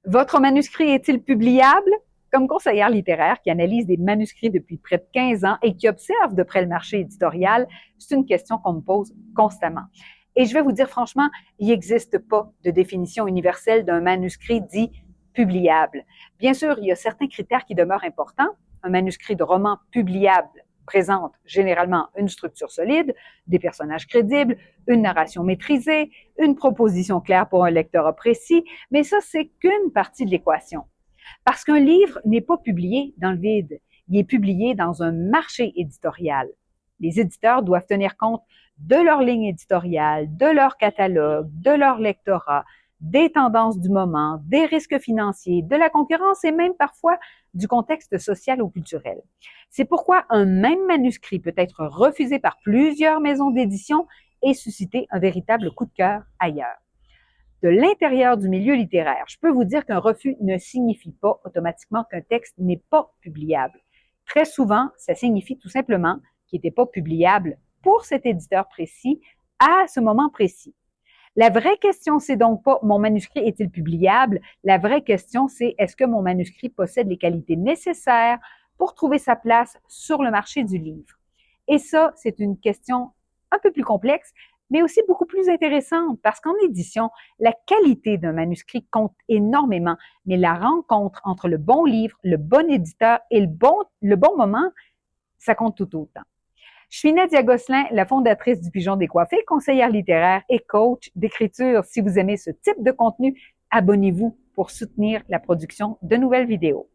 Votre manuscrit est-il publiable? Comme conseillère littéraire qui analyse des manuscrits depuis près de 15 ans et qui observe de près le marché éditorial, c'est une question qu'on me pose constamment. Et je vais vous dire franchement, il n'existe pas de définition universelle d'un manuscrit dit publiable. Bien sûr, il y a certains critères qui demeurent importants. Un manuscrit de roman publiable présente généralement une structure solide, des personnages crédibles, une narration maîtrisée, une proposition claire pour un lectorat précis, mais ça, c'est qu'une partie de l'équation. Parce qu'un livre n'est pas publié dans le vide, il est publié dans un marché éditorial. Les éditeurs doivent tenir compte de leur ligne éditoriale, de leur catalogue, de leur lectorat, des tendances du moment, des risques financiers, de la concurrence et même parfois du contexte social ou culturel. C'est pourquoi un même manuscrit peut être refusé par plusieurs maisons d'édition et susciter un véritable coup de cœur ailleurs. De l'intérieur du milieu littéraire, je peux vous dire qu'un refus ne signifie pas automatiquement qu'un texte n'est pas publiable. Très souvent, ça signifie tout simplement qu'il n'était pas publiable pour cet éditeur précis à ce moment précis. La vraie question, c'est donc pas mon manuscrit est-il publiable? La vraie question, c'est est-ce que mon manuscrit possède les qualités nécessaires pour trouver sa place sur le marché du livre? Et ça, c'est une question un peu plus complexe, mais aussi beaucoup plus intéressante parce qu'en édition, la qualité d'un manuscrit compte énormément, mais la rencontre entre le bon livre, le bon éditeur et le bon moment, ça compte tout autant. Je suis Nadia Gosselin, la fondatrice du Pigeon décoiffé, conseillère littéraire et coach d'écriture. Si vous aimez ce type de contenu, abonnez-vous pour soutenir la production de nouvelles vidéos.